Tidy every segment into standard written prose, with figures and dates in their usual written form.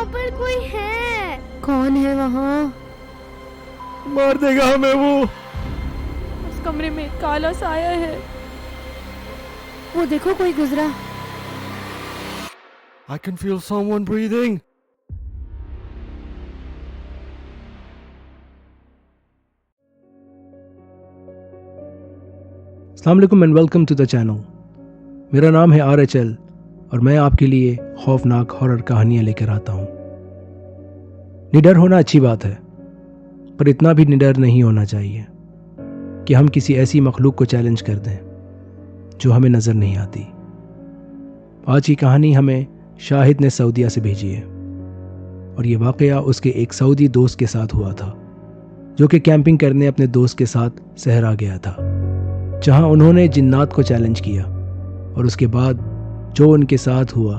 वहाँ पर कोई है। कौन है वहाँ? मार देगा हमें वो। उस कमरे में काला साया है। वो देखो कोई गुजरा। I can feel someone breathing. अस्सलाम वालेकुम and welcome to the channel. मेरा नाम है RHL और मैं आपके लिए खौफनाक हॉरर कहानियाँ लेकर आता हूँ। निडर होना अच्छी बात है, पर इतना भी निडर नहीं होना चाहिए कि हम किसी ऐसी मखलूक को चैलेंज कर दें जो हमें नज़र नहीं आती। आज की कहानी हमें शाहिद ने सऊदीया से भेजी है और ये वाक़या उसके एक सऊदी दोस्त के साथ हुआ था, जो कि कैंपिंग करने अपने दोस्त के साथ सहरा गया था, जहां उन्होंने जिन्नात को चैलेंज किया और उसके बाद जो उनके साथ हुआ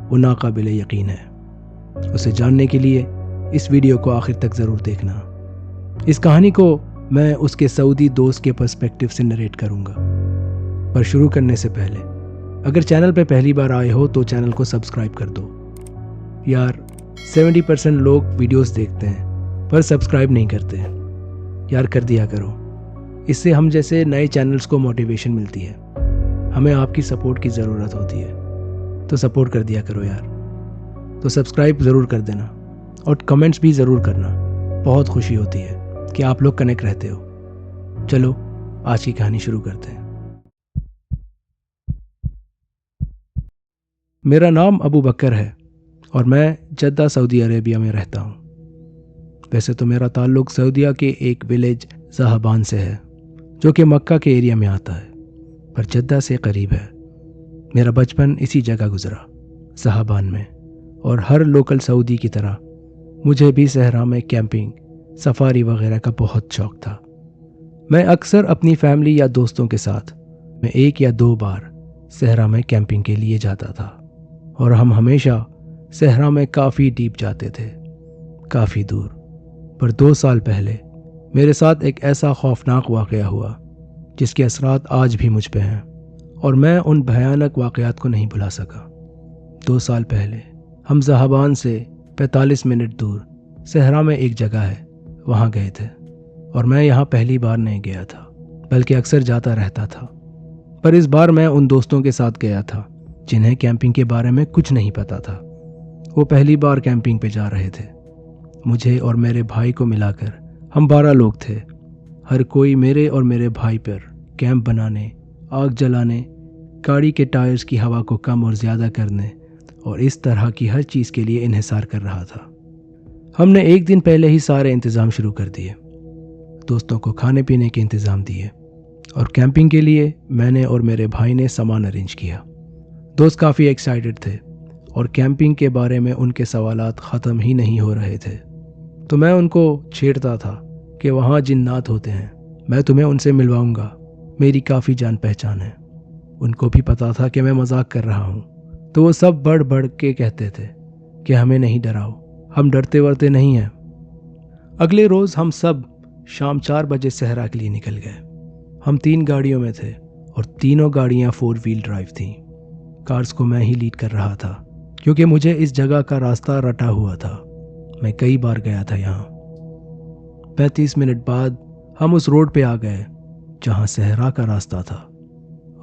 वो नाकाबिल यकीन है। उसे जानने के लिए इस वीडियो को आखिर तक ज़रूर देखना। इस कहानी को मैं उसके सऊदी दोस्त के पर्सपेक्टिव से नरेट करूँगा। पर शुरू करने से पहले अगर चैनल पर पहली बार आए हो तो चैनल को सब्सक्राइब कर दो। यार 70% लोग वीडियोस देखते हैं पर सब्सक्राइब नहीं करते हैं। यार कर दिया करो, इससे हम जैसे नए चैनल्स को मोटिवेशन मिलती है। हमें आपकी सपोर्ट की ज़रूरत होती है, तो सपोर्ट कर दिया करो यार। तो सब्सक्राइब ज़रूर कर देना और कमेंट्स भी ज़रूर करना। बहुत खुशी होती है कि आप लोग कनेक्ट रहते हो। चलो आज की कहानी शुरू करते हैं। मेरा नाम अबू बकर है और मैं जद्दा सऊदी अरेबिया में रहता हूँ। वैसे तो मेरा ताल्लुक़ सऊदीया के एक विलेज ज़हाबान से है, जो कि मक्का के एरिया में आता है, पर जद्दा से करीब है। मेरा बचपन इसी जगह गुजरा, ज़हाबान में, और हर लोकल सऊदी की तरह मुझे भी सहरा में कैंपिंग, सफारी वगैरह का बहुत शौक़ था। मैं अक्सर अपनी फैमिली या दोस्तों के साथ मैं 1 या 2 बार सहरा में कैंपिंग के लिए जाता था और हम हमेशा सहरा में काफ़ी डीप जाते थे, काफ़ी दूर। पर 2 साल पहले मेरे साथ एक ऐसा खौफनाक वाक़या हुआ जिसके असरात आज भी मुझ पे हैं और मैं उन भयानक वाक़यात को नहीं भुला सका। 2 साल पहले हम ज़हाबान से 45 मिनट दूर सहरा में एक जगह है, वहाँ गए थे। और मैं यहाँ पहली बार नहीं गया था, बल्कि अक्सर जाता रहता था। पर इस बार मैं उन दोस्तों के साथ गया था जिन्हें कैंपिंग के बारे में कुछ नहीं पता था। वो पहली बार कैंपिंग पे जा रहे थे। मुझे और मेरे भाई को मिलाकर हम 12 लोग थे। हर कोई मेरे और मेरे भाई पर कैंप बनाने, आग जलाने, गाड़ी के टायर्स की हवा को कम और ज़्यादा करने और इस तरह की हर चीज़ के लिए इन्हिसार कर रहा था। हमने एक दिन पहले ही सारे इंतज़ाम शुरू कर दिए। दोस्तों को खाने पीने के इंतज़ाम दिए और कैंपिंग के लिए मैंने और मेरे भाई ने सामान अरेंज किया। दोस्त काफ़ी एक्साइटेड थे और कैंपिंग के बारे में उनके सवालात ख़त्म ही नहीं हो रहे थे। तो मैं उनको छेड़ता था कि वहाँ जिन्नात होते हैं, मैं तुम्हें उनसे मिलवाऊंगा, मेरी काफ़ी जान पहचान है। उनको भी पता था कि मैं मजाक कर रहा हूँ, तो वो सब बढ़ बढ़ के कहते थे कि हमें नहीं डराओ, हम डरते वरते नहीं हैं। अगले रोज़ हम सब शाम 4 बजे सहरा के लिए निकल गए। हम 3 गाड़ियों में थे और तीनों गाड़ियाँ 4 व्हील ड्राइव थीं। कार्स को मैं ही लीड कर रहा था क्योंकि मुझे इस जगह का रास्ता रटा हुआ था। मैं कई बार गया था यहाँ। 35 मिनट बाद हम उस रोड पे आ गए जहाँ सहरा का रास्ता था।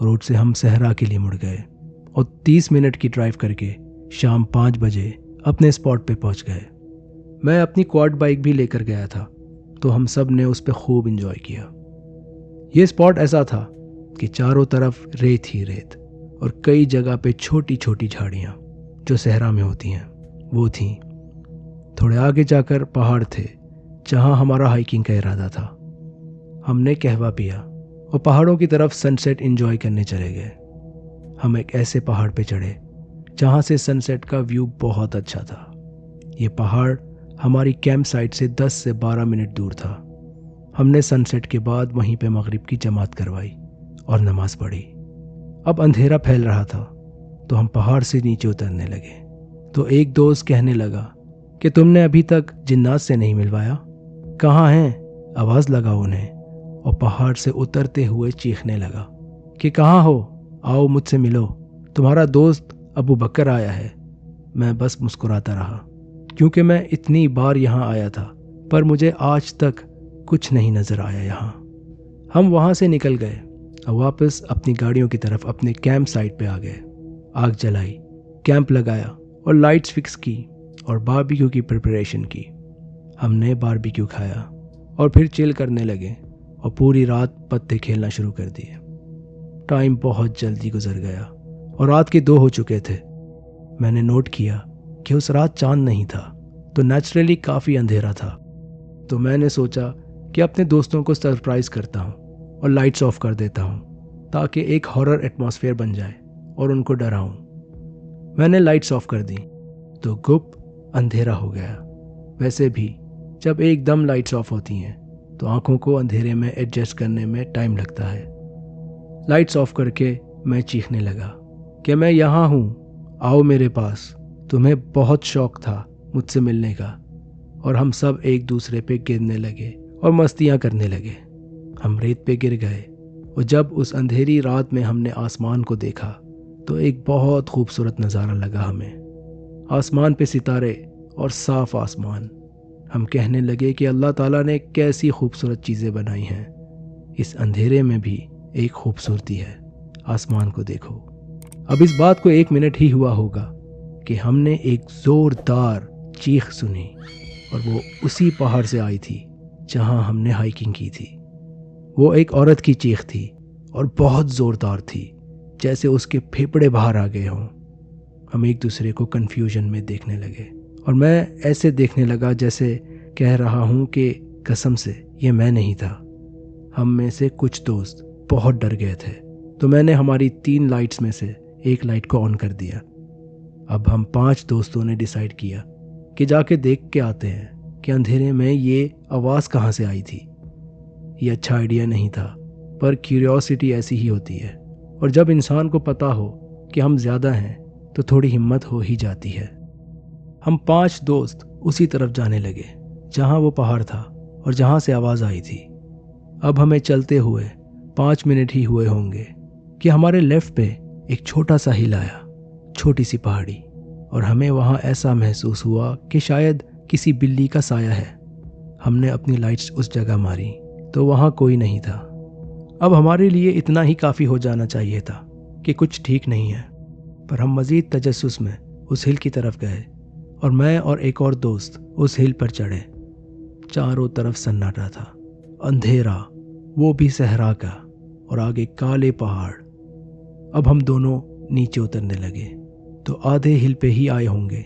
रोड से हम सहरा के लिए मुड़ गए और 30 मिनट की ड्राइव करके शाम 5 बजे अपने स्पॉट पे पहुँच गए। मैं अपनी क्वाड बाइक भी लेकर गया था, तो हम सब ने उस पर खूब इंजॉय किया। ये स्पॉट ऐसा था कि चारों तरफ रेत ही रेत और कई जगह पे छोटी छोटी झाड़ियाँ जो सहरा में होती हैं वो थीं। थोड़े आगे जाकर पहाड़ थे जहाँ हमारा हाइकिंग का इरादा था। हमने कहवा पिया और पहाड़ों की तरफ सनसेट एंजॉय करने चले गए। हम एक ऐसे पहाड़ पे चढ़े जहाँ से सनसेट का व्यू बहुत अच्छा था। ये पहाड़ हमारी कैंप साइट से 10 से 12 मिनट दूर था। हमने सनसेट के बाद वहीं पे मगरिब की जमात करवाई और नमाज पढ़ी। अब अंधेरा फैल रहा था तो हम पहाड़ से नीचे उतरने लगे। तो एक दोस्त कहने लगा कि तुमने अभी तक जिन्नात से नहीं मिलवाया, कहाँ हैं? आवाज़ लगा उन्हें और पहाड़ से उतरते हुए चीखने लगा कि कहाँ हो, आओ मुझसे मिलो, तुम्हारा दोस्त अबू बकर आया है। मैं बस मुस्कुराता रहा क्योंकि मैं इतनी बार यहाँ आया था, पर मुझे आज तक कुछ नहीं नज़र आया यहाँ। हम वहाँ से निकल गए और वापस अपनी गाड़ियों की तरफ अपने कैंप साइट पे आ गए। आग जलाई, कैंप लगाया और लाइट्स फिक्स की और बारबेक्यू की प्रिपरेशन की। हमने बारबेक्यू खाया और फिर चिल करने लगे और पूरी रात पत्ते खेलना शुरू कर दिए। टाइम बहुत जल्दी गुजर गया और रात के 2 हो चुके थे। मैंने नोट किया कि उस रात चांद नहीं था, तो नेचुरली काफ़ी अंधेरा था। तो मैंने सोचा कि अपने दोस्तों को सरप्राइज़ करता हूँ और लाइट्स ऑफ कर देता हूँ ताकि एक हॉरर एटमॉस्फेयर बन जाए और उनको डराऊं। मैंने लाइट्स ऑफ कर दी तो गुप अंधेरा हो गया। वैसे भी जब एकदम लाइट्स ऑफ होती हैं तो आंखों को अंधेरे में एडजस्ट करने में टाइम लगता है। लाइट्स ऑफ करके मैं चीखने लगा कि मैं यहाँ हूँ, आओ मेरे पास। तुम्हें बहुत शौक था मुझसे मिलने का। और हम सब एक दूसरे पे गिरने लगे और मस्तियाँ करने लगे। हम रेत पे गिर गए और जब उस अंधेरी रात में हमने आसमान को देखा तो एक बहुत खूबसूरत नज़ारा लगा हमें। आसमान पे सितारे और साफ आसमान। हम कहने लगे कि अल्लाह ताला ने कैसी खूबसूरत चीज़ें बनाई हैं। इस अंधेरे में भी एक खूबसूरती है, आसमान को देखो। अब इस बात को 1 मिनट ही हुआ होगा कि हमने एक ज़ोरदार चीख सुनी और वो उसी पहाड़ से आई थी जहां हमने हाइकिंग की थी। वो एक औरत की चीख थी और बहुत ज़ोरदार थी, जैसे उसके फेफड़े बाहर आ गए हों। हम एक दूसरे को कन्फ्यूजन में देखने लगे और मैं ऐसे देखने लगा जैसे कह रहा हूँ कि कसम से ये मैं नहीं था। हम में से कुछ दोस्त बहुत डर गए थे, तो मैंने हमारी 3 लाइट्स में से एक लाइट को ऑन कर दिया। अब हम 5 दोस्तों ने डिसाइड किया कि जाके देख के आते हैं कि अंधेरे में ये आवाज़ कहाँ से आई थी। ये अच्छा आइडिया नहीं था, पर क्यूरियोसिटी ऐसी ही होती है और जब इंसान को पता हो कि हम ज़्यादा हैं तो थोड़ी हिम्मत हो ही जाती है। हम 5 दोस्त उसी तरफ जाने लगे जहाँ वो पहाड़ था और जहाँ से आवाज़ आई थी। अब हमें चलते हुए 5 मिनट ही हुए होंगे कि हमारे लेफ्ट पे एक छोटा सा हिल आया, छोटी सी पहाड़ी, और हमें वहाँ ऐसा महसूस हुआ कि शायद किसी बिल्ली का साया है। हमने अपनी लाइट्स उस जगह मारी तो वहाँ कोई नहीं था। अब हमारे लिए इतना ही काफ़ी हो जाना चाहिए था कि कुछ ठीक नहीं है, पर हम मज़ीद तजस्सुस में उस हिल की तरफ गए और मैं और एक और दोस्त उस हिल पर चढ़े। चारों तरफ सन्नाटा था, अंधेरा, वो भी सहरा का, और आगे काले पहाड़। अब हम दोनों नीचे उतरने लगे तो आधे हिल पे ही आए होंगे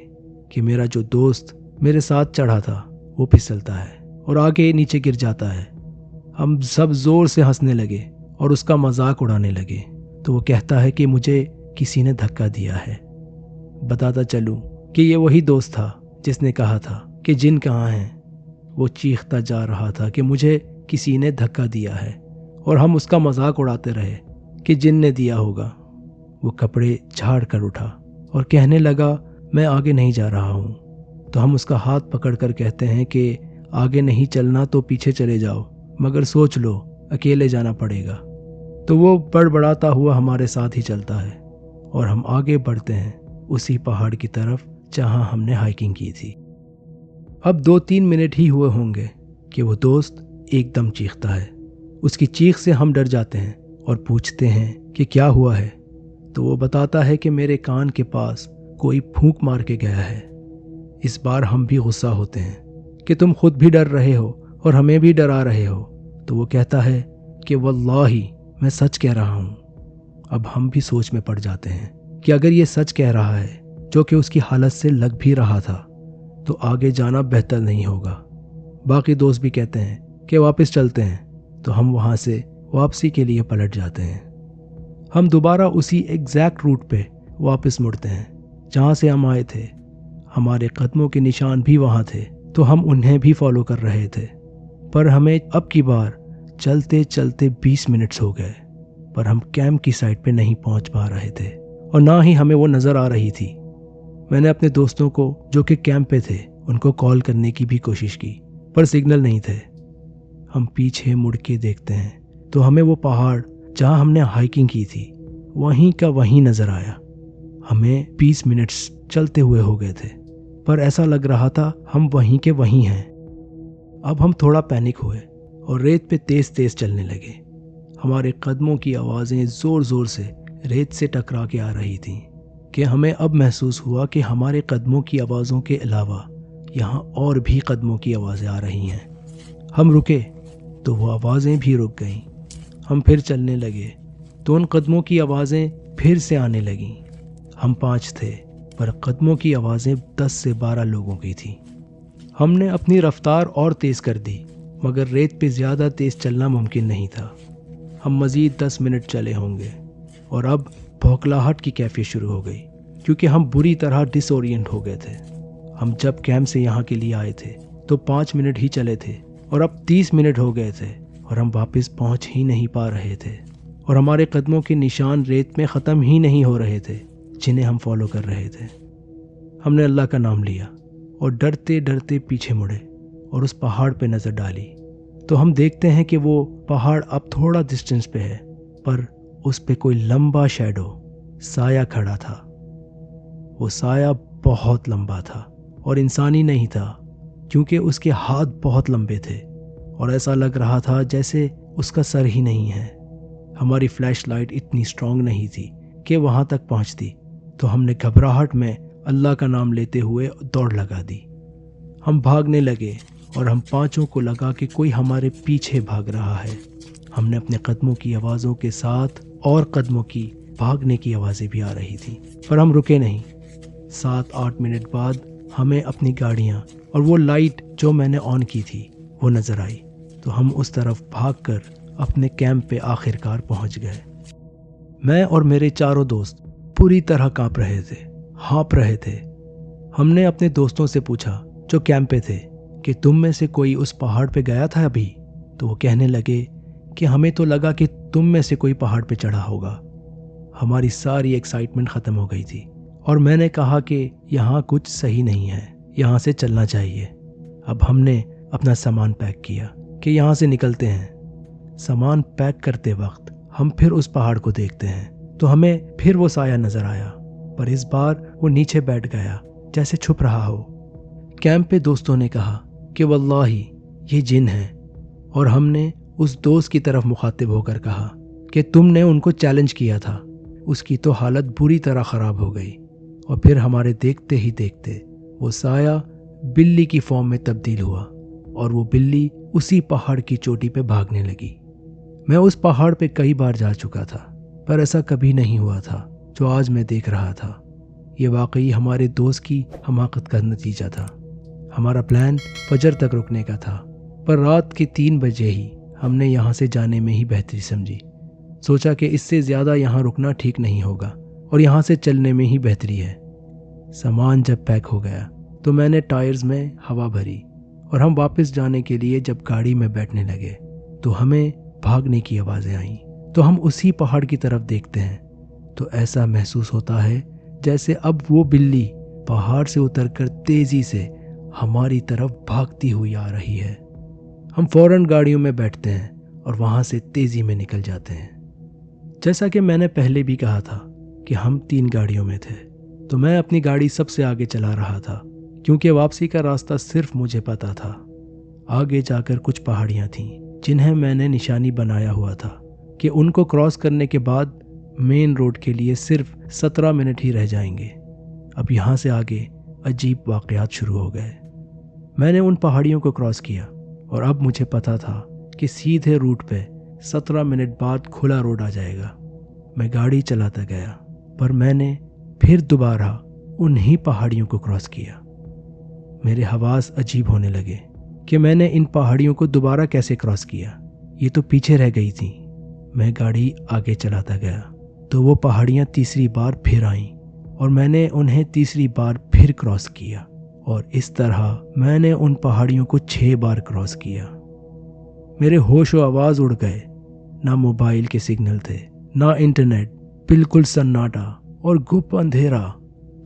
कि मेरा जो दोस्त मेरे साथ चढ़ा था वो फिसलता है और आगे नीचे गिर जाता है। हम सब जोर से हंसने लगे और उसका मजाक उड़ाने लगे तो वो कहता है कि मुझे किसी ने धक्का दिया है। बताता चलूं कि ये वही दोस्त था जिसने कहा था कि जिन कहाँ हैं। वो चीखता जा रहा था कि मुझे किसी ने धक्का दिया है और हम उसका मजाक उड़ाते रहे कि जिन ने दिया होगा। वो कपड़े झाड़ कर उठा और कहने लगा मैं आगे नहीं जा रहा हूँ। तो हम उसका हाथ पकड़कर कहते हैं कि आगे नहीं चलना तो पीछे चले जाओ, मगर सोच लो अकेले जाना पड़ेगा। तो वो बड़बड़ाता हुआ हमारे साथ ही चलता है और हम आगे बढ़ते हैं उसी पहाड़ की तरफ जहाँ हमने हाइकिंग की थी। अब 2-3 मिनट ही हुए होंगे कि वो दोस्त एकदम चीखता है। उसकी चीख से हम डर जाते हैं और पूछते हैं कि क्या हुआ है। तो वो बताता है कि मेरे कान के पास कोई फूंक मार के गया है। इस बार हम भी गुस्सा होते हैं कि तुम खुद भी डर रहे हो और हमें भी डरा रहे हो। तो वो कहता है कि वल्लाही मैं सच कह रहा हूँ। अब हम भी सोच में पड़ जाते हैं कि अगर ये सच कह रहा है, जो कि उसकी हालत से लग भी रहा था, तो आगे जाना बेहतर नहीं होगा। बाकी दोस्त भी कहते हैं कि वापस चलते हैं। तो हम वहाँ से वापसी के लिए पलट जाते हैं। हम दोबारा उसी एग्जैक्ट रूट पे वापस मुड़ते हैं जहाँ से हम आए थे। हमारे कदमों के निशान भी वहाँ थे, तो हम उन्हें भी फॉलो कर रहे थे। पर हमें अब की बार चलते चलते 20 मिनट्स हो गए, पर हम कैंप की साइड पे नहीं पहुँच पा रहे थे और ना ही हमें वो नज़र आ रही थी। मैंने अपने दोस्तों को जो कि कैंप पे थे उनको कॉल करने की भी कोशिश की, पर सिग्नल नहीं थे। हम पीछे मुड़ के देखते हैं तो हमें वो पहाड़ जहाँ हमने हाइकिंग की थी वहीं का वहीं नज़र आया। हमें 20 मिनट्स चलते हुए हो गए थे, पर ऐसा लग रहा था हम वहीं के वहीं हैं। अब हम थोड़ा पैनिक हुए और रेत पे तेज तेज चलने लगे। हमारे कदमों की आवाज़ें ज़ोर ज़ोर से रेत से टकरा के आ रही थीं कि हमें अब महसूस हुआ कि हमारे कदमों की आवाज़ों के अलावा यहाँ और भी कदमों की आवाज़ें आ रही हैं। हम रुके तो वो आवाज़ें भी रुक गईं। हम फिर चलने लगे तो उन कदमों की आवाज़ें फिर से आने लगीं। हम 5 थे पर कदमों की आवाज़ें 10 से 12 लोगों की थी। हमने अपनी रफ्तार और तेज़ कर दी मगर रेत पे ज़्यादा तेज़ चलना मुमकिन नहीं था। हम मज़ीद 10 मिनट चले होंगे और अब भौखलाहट की कैफियत शुरू हो गई क्योंकि हम बुरी तरह डिसोरिएंट हो गए थे। हम जब कैंप से यहाँ के लिए आए थे तो 5 मिनट ही चले थे और अब 30 मिनट हो गए थे और हम वापस पहुँच ही नहीं पा रहे थे और हमारे कदमों के निशान रेत में ख़त्म ही नहीं हो रहे थे जिन्हें हम फॉलो कर रहे थे। हमने अल्लाह का नाम लिया और डरते डरते पीछे मुड़े और उस पहाड़ पे नज़र डाली तो हम देखते हैं कि वो पहाड़ अब थोड़ा डिस्टेंस पे है पर उस पे कोई लंबा शैडो साया खड़ा था। वो साया बहुत लंबा था और इंसानी नहीं था क्योंकि उसके हाथ बहुत लंबे थे और ऐसा लग रहा था जैसे उसका सर ही नहीं है। हमारी फ्लैश लाइट इतनी स्ट्रांग नहीं थी कि वहाँ तक पहुँचती तो हमने घबराहट में अल्लाह का नाम लेते हुए दौड़ लगा दी। हम भागने लगे और हम पांचों को लगा कि कोई हमारे पीछे भाग रहा है। हमने अपने कदमों की आवाज़ों के साथ और कदमों की भागने की आवाज़ें भी आ रही थी पर हम रुके नहीं। 7-8 मिनट बाद हमें अपनी गाड़ियाँ और वो लाइट जो मैंने ऑन की थी वो नज़र आई तो हम उस तरफ भागकर अपने कैंप पे आखिरकार पहुँच गए। मैं और मेरे चारों दोस्त पूरी तरह काँप रहे थे, हाँप रहे थे। हमने अपने दोस्तों से पूछा जो कैंप पे थे कि तुम में से कोई उस पहाड़ पे गया था अभी? तो वो कहने लगे कि हमें तो लगा कि तुम में से कोई पहाड़ पे चढ़ा होगा। हमारी सारी एक्साइटमेंट ख़त्म हो गई थी और मैंने कहा कि यहाँ कुछ सही नहीं है, यहाँ से चलना चाहिए। अब हमने अपना सामान पैक किया कि यहाँ से निकलते हैं। सामान पैक करते वक्त हम फिर उस पहाड़ को देखते हैं तो हमें फिर वो साया नज़र आया पर इस बार वो नीचे बैठ गया जैसे छुप रहा हो। कैंप पे दोस्तों ने कहा कि वल्लाही ये जिन है और हमने उस दोस्त की तरफ मुखातिब होकर कहा कि तुमने उनको चैलेंज किया था। उसकी तो हालत बुरी तरह ख़राब हो गई और फिर हमारे देखते ही देखते वो साया बिल्ली की फॉर्म में तब्दील हुआ और वो बिल्ली उसी पहाड़ की चोटी पे भागने लगी। मैं उस पहाड़ पे कई बार जा चुका था पर ऐसा कभी नहीं हुआ था जो आज मैं देख रहा था। ये वाकई हमारे दोस्त की हमाकत का नतीजा था। हमारा प्लान फजर तक रुकने का था पर रात के 3 बजे ही हमने यहाँ से जाने में ही बेहतरी समझी। सोचा कि इससे ज़्यादा यहाँ रुकना ठीक नहीं होगा और यहाँ से चलने में ही बेहतरी है। सामान जब पैक हो गया तो मैंने टायर्स में हवा भरी और हम वापस जाने के लिए जब गाड़ी में बैठने लगे तो हमें भागने की आवाज़ें आईं। तो हम उसी पहाड़ की तरफ देखते हैं तो ऐसा महसूस होता है जैसे अब वो बिल्ली पहाड़ से उतरकर तेज़ी से हमारी तरफ भागती हुई आ रही है। हम फौरन गाड़ियों में बैठते हैं और वहाँ से तेज़ी में निकल जाते हैं। जैसा कि मैंने पहले भी कहा था कि हम 3 गाड़ियों में थे तो मैं अपनी गाड़ी सबसे आगे चला रहा था क्योंकि वापसी का रास्ता सिर्फ मुझे पता था। आगे जाकर कुछ पहाड़ियाँ थीं जिन्हें मैंने निशानी बनाया हुआ था कि उनको क्रॉस करने के बाद मेन रोड के लिए सिर्फ 17 मिनट ही रह जाएंगे। अब यहाँ से आगे अजीब वाक़यात शुरू हो गए। मैंने उन पहाड़ियों को क्रॉस किया और अब मुझे पता था कि सीधे रूट पे 17 मिनट बाद खुला रोड आ जाएगा। मैं गाड़ी चलाता गया पर मैंने फिर दोबारा उन्हीं पहाड़ियों को क्रॉस किया। मेरे हवास अजीब होने लगे कि मैंने इन पहाड़ियों को दोबारा कैसे क्रॉस किया, ये तो पीछे रह गई थी। मैं गाड़ी आगे चलाता गया तो वो पहाड़ियाँ तीसरी बार फिर आईं और मैंने उन्हें तीसरी बार फिर क्रॉस किया और इस तरह मैंने उन पहाड़ियों को 6 बार क्रॉस किया। मेरे होश व आवाज़ उड़ गए। ना मोबाइल के सिग्नल थे, ना इंटरनेट, बिल्कुल सन्नाटा और गुप अंधेरा।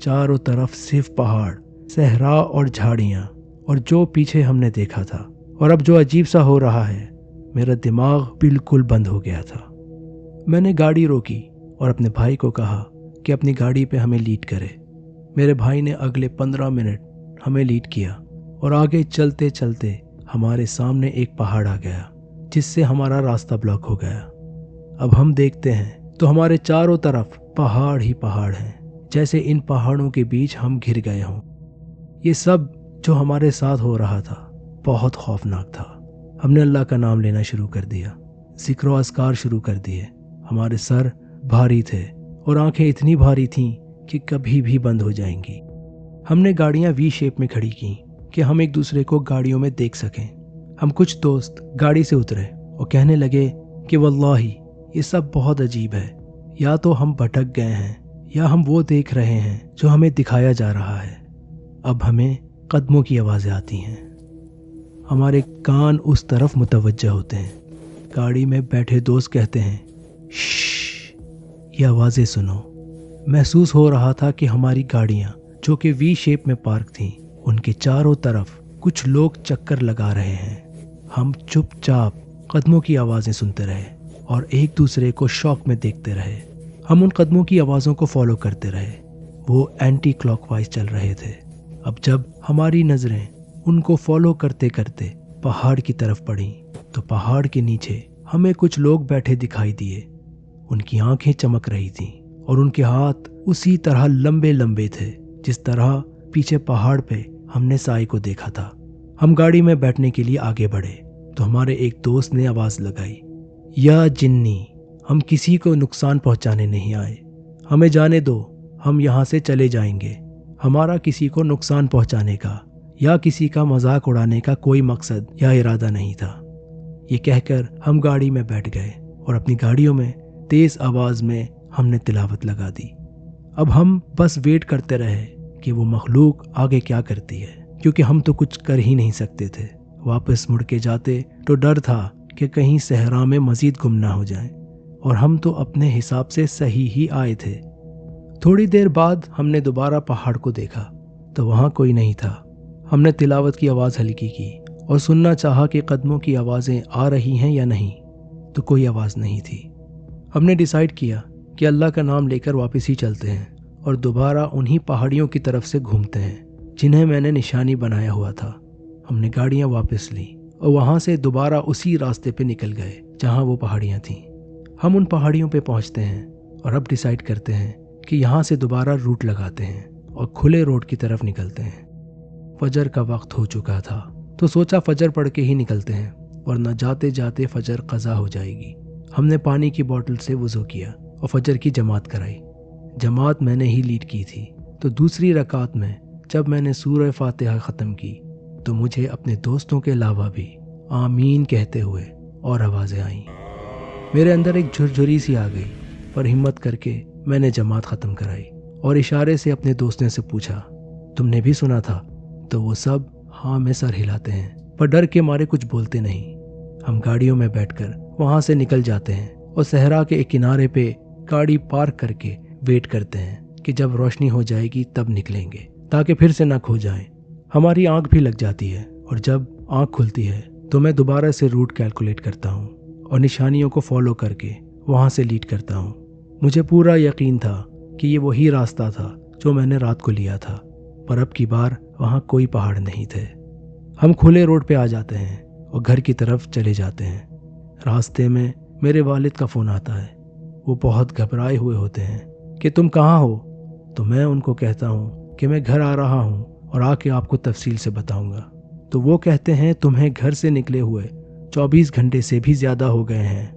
चारों तरफ सिर्फ पहाड़, सहरा और झाड़ियाँ और जो पीछे हमने देखा था। और अब जो अजीब सा हो रहा है, मेरा दिमाग बिल्कुल बंद हो गया था। मैंने गाड़ी रोकी और अपने भाई को कहा कि अपनी गाड़ी पे हमें लीड करे। मेरे भाई ने अगले 15 मिनट हमें लीड किया और आगे चलते चलते हमारे सामने एक पहाड़ आ गया जिससे हमारा रास्ता ब्लॉक हो गया। अब हम देखते हैं तो हमारे चारों तरफ पहाड़ ही पहाड़ हैं, जैसे इन पहाड़ों के बीच हम घिर गए हों। ये सब जो हमारे साथ हो रहा था बहुत खौफनाक था। हमने अल्लाह का नाम लेना शुरू कर दिया, जिक्र व अस्कार शुरू कर दिए। हमारे सर भारी थे और आंखें इतनी भारी थीं कि कभी भी बंद हो जाएंगी। हमने गाड़ियां वी शेप में खड़ी की कि हम एक दूसरे को गाड़ियों में देख सकें। हम कुछ दोस्त गाड़ी से उतरे और कहने लगे कि वल्लाही ये सब बहुत अजीब है, या तो हम भटक गए हैं या हम वो देख रहे हैं जो हमें दिखाया जा रहा है। अब हमें कदमों की आवाज़ें आती हैं, हमारे कान उस तरफ मुतवज्जह होते हैं। गाड़ी में बैठे दोस्त कहते हैं, श्श, ये आवाज़ें सुनो। महसूस हो रहा था कि हमारी गाड़ियाँ जो कि वी शेप में पार्क थीं, उनके चारों तरफ कुछ लोग चक्कर लगा रहे हैं। हम चुपचाप कदमों की आवाज़ें सुनते रहे और एक दूसरे को शौक में देखते रहे। हम उन कदमों की आवाज़ों को फॉलो करते रहे, वो एंटी क्लॉकवाइज चल रहे थे। अब जब हमारी नज़रें उनको फॉलो करते करते पहाड़ की तरफ पड़ी तो पहाड़ के नीचे हमें कुछ लोग बैठे दिखाई दिए। उनकी आंखें चमक रही थीं और उनके हाथ उसी तरह लंबे लंबे थे जिस तरह पीछे पहाड़ पे हमने साए को देखा था। हम गाड़ी में बैठने के लिए आगे बढ़े तो हमारे एक दोस्त ने आवाज़ लगाई, या जिन्नी, हम किसी को नुकसान पहुंचाने नहीं आए, हमें जाने दो, हम यहाँ से चले जाएंगे। हमारा किसी को नुकसान पहुंचाने का या किसी का मजाक उड़ाने का कोई मकसद या इरादा नहीं था। ये कहकर हम गाड़ी में बैठ गए और अपनी गाड़ियों में तेज़ आवाज़ में हमने तिलावत लगा दी। अब हम बस वेट करते रहे कि वो मखलूक आगे क्या करती है, क्योंकि हम तो कुछ कर ही नहीं सकते थे। वापस मुड़ के जाते तो डर था कि कहीं सहरा में मज़ीद गुम ना हो जाए, और हम तो अपने हिसाब से सही ही आए थे। थोड़ी देर बाद हमने दोबारा पहाड़ को देखा तो वहाँ कोई नहीं था। हमने तिलावत की आवाज़ हल्की की और सुनना चाहा कि कदमों की आवाज़ें आ रही हैं या नहीं, तो कोई आवाज़ नहीं थी। हमने डिसाइड किया कि अल्लाह का नाम लेकर वापस ही चलते हैं और दोबारा उन्हीं पहाड़ियों की तरफ से घूमते हैं जिन्हें मैंने निशानी बनाया हुआ था। हमने गाड़ियाँ वापस ली और वहाँ से दोबारा उसी रास्ते पे निकल गए जहाँ वो पहाड़ियाँ थीं। हम उन पहाड़ियों पे पहुँचते हैं और अब डिसाइड करते हैं कि यहाँ से दोबारा रूट लगाते हैं और खुले रोड की तरफ निकलते हैं। फजर का वक्त हो चुका था तो सोचा फजर पढ़ के ही निकलते हैं, वरना जाते जाते फजर कज़ा हो जाएगी। हमने पानी की बोतल से वज़ू किया और फजर की जमात कराई। जमात मैंने ही लीड की थी, तो दूसरी रकात में जब मैंने सूरह फातिहा ख़त्म की तो मुझे अपने दोस्तों के अलावा भी आमीन कहते हुए और आवाज़ें आईं। मेरे अंदर एक झुरझुरी सी आ गई, पर हिम्मत करके मैंने जमात ख़त्म कराई और इशारे से अपने दोस्तों से पूछा, तुमने भी सुना था? तो वो सब हाँ में सर हिलाते हैं, पर डर के मारे कुछ बोलते नहीं। हम गाड़ियों में बैठकर वहाँ से निकल जाते हैं और सहरा के एक किनारे पे गाड़ी पार्क करके वेट करते हैं कि जब रोशनी हो जाएगी तब निकलेंगे, ताकि फिर से ना खो जाएं। हमारी आंख भी लग जाती है और जब आंख खुलती है तो मैं दोबारा से रूट कैलकुलेट करता हूँ और निशानियों को फॉलो करके वहाँ से लीड करता हूँ। मुझे पूरा यकीन था कि ये वही रास्ता था जो मैंने रात को लिया था, पर अब की बार वहाँ कोई पहाड़ नहीं थे। हम खुले रोड पे आ जाते हैं और घर की तरफ चले जाते हैं। रास्ते में मेरे वालिद का फ़ोन आता है। वो बहुत घबराए हुए होते हैं कि तुम कहाँ हो? तो मैं उनको कहता हूँ कि मैं घर आ रहा हूँ और आके आपको तफसील से बताऊँगा। तो वो कहते हैं तुम्हें घर से निकले हुए 24 घंटे से भी ज़्यादा हो गए हैं।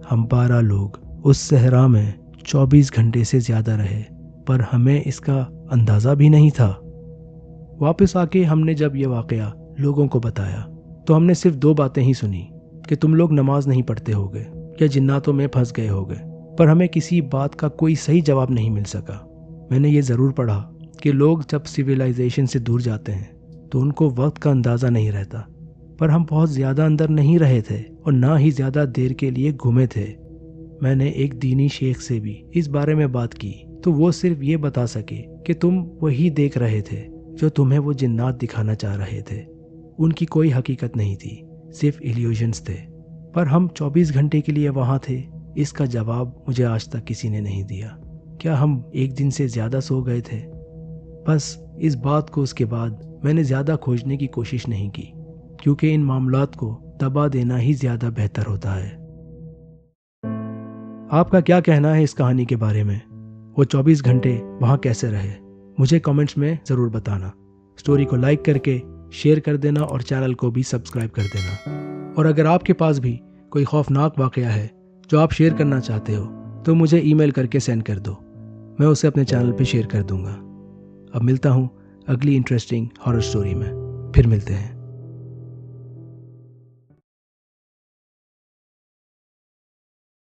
हम 12 लोग उस सहरा में 24 घंटे से ज़्यादा रहे, पर हमें इसका अंदाज़ा भी नहीं था। वापस आके हमने जब ये वाक़या लोगों को बताया तो हमने सिर्फ 2 बातें ही सुनी कि तुम लोग नमाज नहीं पढ़ते होगे या जिन्नातों में फंस गए होगे, पर हमें किसी बात का कोई सही जवाब नहीं मिल सका। मैंने ये ज़रूर पढ़ा कि लोग जब सिविलाइजेशन से दूर जाते हैं तो उनको वक्त का अंदाज़ा नहीं रहता, पर हम बहुत ज़्यादा अंदर नहीं रहे थे और ना ही ज़्यादा देर के लिए घूमे थे। मैंने एक दीनी शेख से भी इस बारे में बात की तो वो सिर्फ ये बता सके कि तुम वही देख रहे थे जो तुम्हें वो जिन्नात दिखाना चाह रहे थे। उनकी कोई हकीकत नहीं थी, सिर्फ इल्यूजन्स थे। पर हम 24 घंटे के लिए वहाँ थे, इसका जवाब मुझे आज तक किसी ने नहीं दिया। क्या हम एक दिन से ज़्यादा सो गए थे? बस इस बात को उसके बाद मैंने ज़्यादा खोजने की कोशिश नहीं की, क्योंकि इन मामलात को दबा देना ही ज़्यादा बेहतर होता है। आपका क्या कहना है इस कहानी के बारे में? वो 24 घंटे वहाँ कैसे रहे? मुझे कमेंट्स में ज़रूर बताना। स्टोरी को लाइक करके शेयर कर देना और चैनल को भी सब्सक्राइब कर देना। और अगर आपके पास भी कोई खौफनाक वाक़या है जो आप शेयर करना चाहते हो तो मुझे ईमेल करके सेंड कर दो, मैं उसे अपने चैनल पे शेयर कर दूंगा। अब मिलता हूँ अगली इंटरेस्टिंग हॉरर स्टोरी में। फिर मिलते हैं।